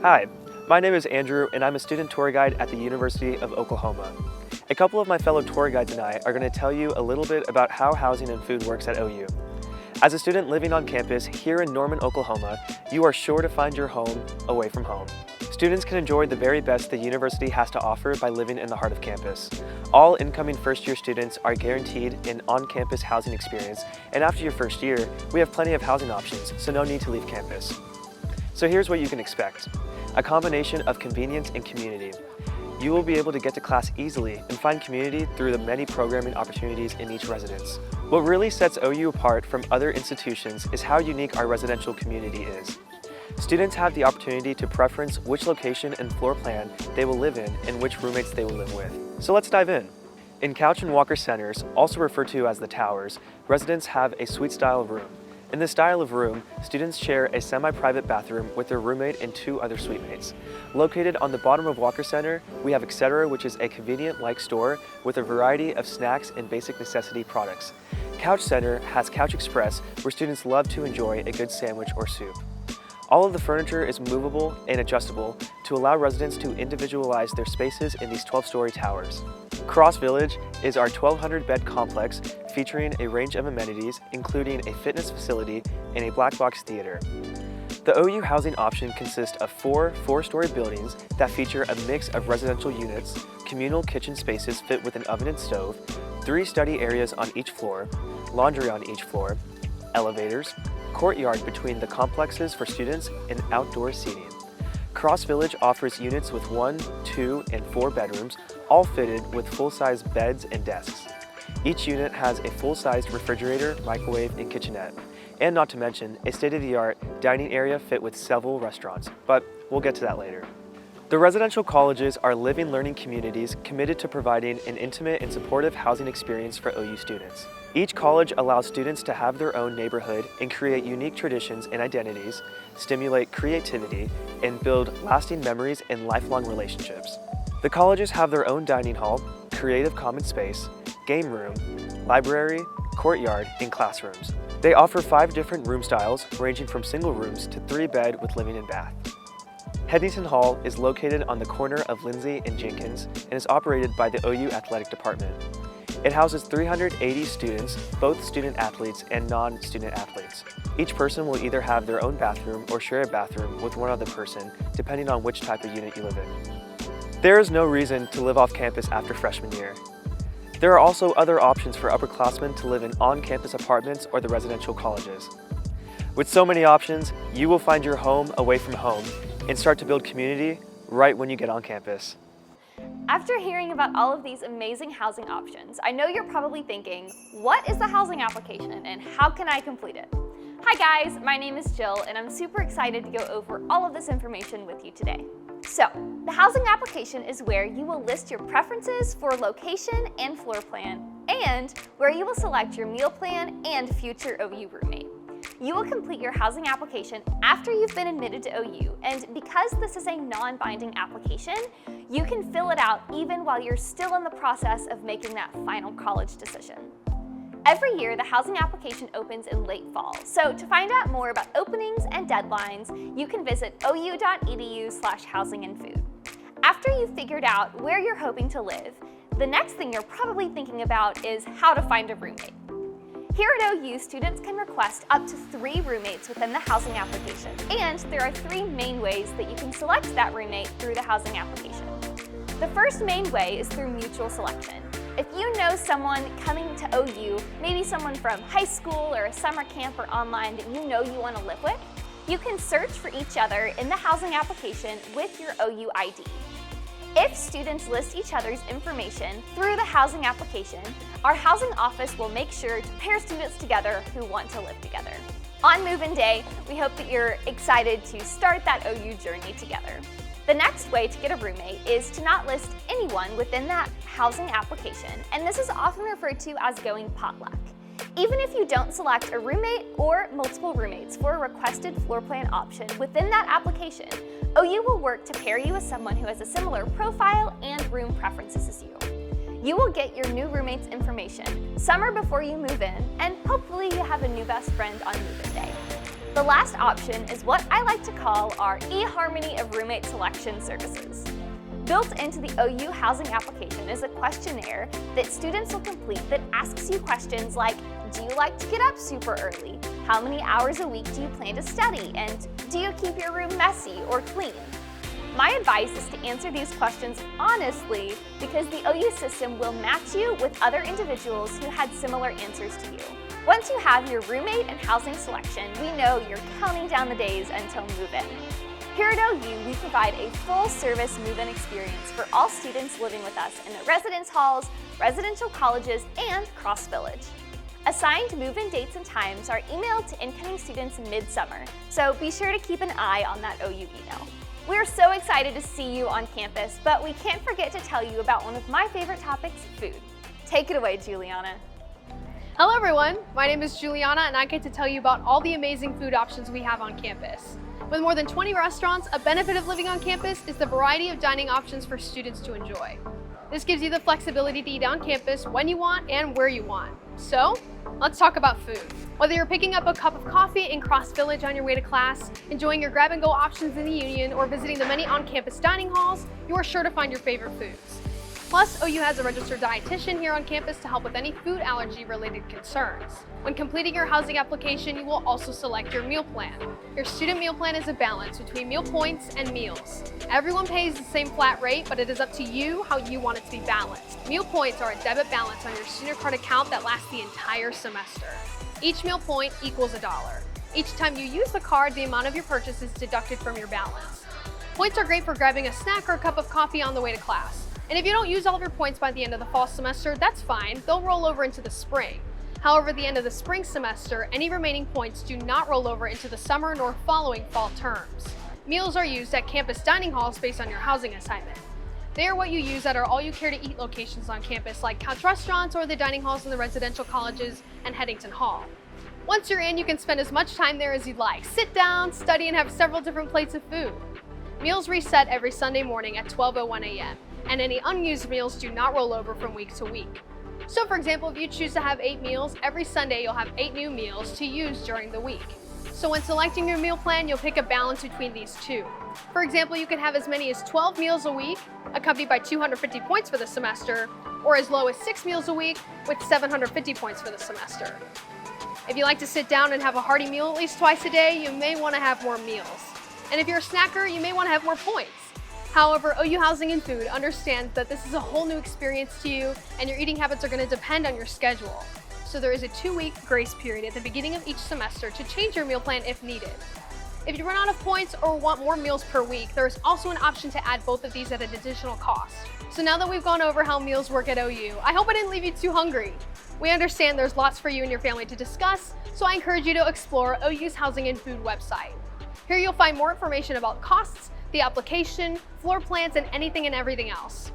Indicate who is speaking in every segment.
Speaker 1: Hi, my name is Andrew and I'm a student tour guide at the University of Oklahoma. A couple of my fellow tour guides and I are going to tell you a little bit about how housing and food works at OU. As a student living on campus here in Norman, Oklahoma, you are sure to find your home away from home. Students can enjoy the very best the university has to offer by living in the heart of campus. All incoming first-year students are guaranteed an on-campus housing experience, and after your first year, we have plenty of housing options, so no need to leave campus. So here's what you can expect. A combination of convenience and community. You will be able to get to class easily and find community through the many programming opportunities in each residence. What really sets OU apart from other institutions is how unique our residential community is. Students have the opportunity to preference which location and floor plan they will live in and which roommates they will live with. So let's dive in. In Couch and Walker Centers, also referred to as the Towers, residents have a suite style of room. In this style of room, students share a semi-private bathroom with their roommate and 2 other suite mates. Located on the bottom of Walker Center, we have Etc., which is a convenient-like store with a variety of snacks and basic necessity products. Couch Center has Couch Express, where students love to enjoy a good sandwich or soup. All of the furniture is movable and adjustable to allow residents to individualize their spaces in these 12-story towers. Cross Village is our 1,200-bed complex featuring a range of amenities, including a fitness facility and a black box theater. The OU housing option consists of 4 four-story buildings that feature a mix of residential units, communal kitchen spaces fit with an oven and stove, 3 study areas on each floor, laundry on each floor, elevators, courtyard between the complexes for students, and outdoor seating. Cross Village offers units with 1, 2, and 4 bedrooms, all fitted with full-size beds and desks. Each unit has a full-sized refrigerator, microwave, and kitchenette, and not to mention a state-of-the-art dining area fit with several restaurants, but we'll get to that later. The residential colleges are living learning communities committed to providing an intimate and supportive housing experience for OU students. Each college allows students to have their own neighborhood and create unique traditions and identities, stimulate creativity, and build lasting memories and lifelong relationships. The colleges have their own dining hall, creative common space, game room, library, courtyard, and classrooms. They offer 5 different room styles, ranging from single rooms to 3-bed with living and bath. Headington Hall is located on the corner of Lindsay and Jenkins and is operated by the OU Athletic Department. It houses 380 students, both student athletes and non-student athletes. Each person will either have their own bathroom or share a bathroom with one other person, depending on which type of unit you live in. There is no reason to live off campus after freshman year. There are also other options for upperclassmen to live in on-campus apartments or the residential colleges. With so many options, you will find your home away from home and start to build community right when you get on campus.
Speaker 2: After hearing about all of these amazing housing options, I know you're probably thinking, what is the housing application and how can I complete it? Hi guys, my name is Jill and I'm super excited to go over all of this information with you today. So, the housing application is where you will list your preferences for location and floor plan, and where you will select your meal plan and future OU roommate. You will complete your housing application after you've been admitted to OU, and because this is a non-binding application, you can fill it out even while you're still in the process of making that final college decision. Every year, the housing application opens in late fall, so to find out more about openings and deadlines, you can visit ou.edu/housingandfood. After you've figured out where you're hoping to live, the next thing you're probably thinking about is how to find a roommate. Here at OU, students can request up to 3 roommates within the housing application, and there are 3 main ways that you can select that roommate through the housing application. The first main way is through mutual selection. If you know someone coming to OU, maybe someone from high school or a summer camp or online that you know you want to live with, you can search for each other in the housing application with your OU ID. If students list each other's information through the housing application, our housing office will make sure to pair students together who want to live together. On move-in day, we hope that you're excited to start that OU journey together. The next way to get a roommate is to not list anyone within that housing application, and this is often referred to as going potluck. Even if you don't select a roommate or multiple roommates for a requested floor plan option within that application, OU will work to pair you with someone who has a similar profile and room preferences as you. You will get your new roommate's information summer before you move in, and hopefully you have a new best friend on move-in day. The last option is what I like to call our eHarmony of roommate selection services. Built into the OU housing application is a questionnaire that students will complete that asks you questions like, do you like to get up super early? How many hours a week do you plan to study? And do you keep your room messy or clean? My advice is to answer these questions honestly because the OU system will match you with other individuals who had similar answers to you. Once you have your roommate and housing selection, we know you're counting down the days until move-in. Here at OU, we provide a full-service move-in experience for all students living with us in the residence halls, residential colleges, and Cross Village. Assigned move-in dates and times are emailed to incoming students mid-summer, so be sure to keep an eye on that OU email. We're so excited to see you on campus, but we can't forget to tell you about one of my favorite topics, food. Take it away, Juliana.
Speaker 3: Hello everyone, my name is Juliana and I get to tell you about all the amazing food options we have on campus. With more than 20 restaurants, a benefit of living on campus is the variety of dining options for students to enjoy. This gives you the flexibility to eat on campus when you want and where you want. So, let's talk about food. Whether you're picking up a cup of coffee in Cross Village on your way to class, enjoying your grab-and-go options in the Union, or visiting the many on-campus dining halls, you are sure to find your favorite foods. Plus, OU has a registered dietitian here on campus to help with any food allergy-related concerns. When completing your housing application, you will also select your meal plan. Your student meal plan is a balance between meal points and meals. Everyone pays the same flat rate, but it is up to you how you want it to be balanced. Meal points are a debit balance on your student card account that lasts the entire semester. Each meal point equals $1. Each time you use the card, the amount of your purchase is deducted from your balance. Points are great for grabbing a snack or a cup of coffee on the way to class. And if you don't use all of your points by the end of the fall semester, that's fine. They'll roll over into the spring. However, at the end of the spring semester, any remaining points do not roll over into the summer nor following fall terms. Meals are used at campus dining halls based on your housing assignment. They are what you use at our all-you-care-to-eat locations on campus like Couch Restaurants or the dining halls in the residential colleges and Headington Hall. Once you're in, you can spend as much time there as you'd like. Sit down, study, and have several different plates of food. Meals reset every Sunday morning at 12:01 a.m. and any unused meals do not roll over from week to week. So for example, if you choose to have 8 meals, every Sunday you'll have 8 new meals to use during the week. So when selecting your meal plan, you'll pick a balance between these two. For example, you can have as many as 12 meals a week, accompanied by 250 points for the semester, or as low as 6 meals a week with 750 points for the semester. If you like to sit down and have a hearty meal at least twice a day, you may want to have more meals. And if you're a snacker, you may want to have more points. However, OU Housing and Food understands that this is a whole new experience to you and your eating habits are going to depend on your schedule. So there is a 2-week grace period at the beginning of each semester to change your meal plan if needed. If you run out of points or want more meals per week, there is also an option to add both of these at an additional cost. So now that we've gone over how meals work at OU, I hope I didn't leave you too hungry. We understand there's lots for you and your family to discuss, so I encourage you to explore OU's Housing and Food website. Here you'll find more information about costs, the application, floor plans, and anything and everything else.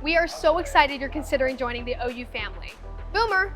Speaker 3: We are so excited you're considering joining the OU family. Boomer!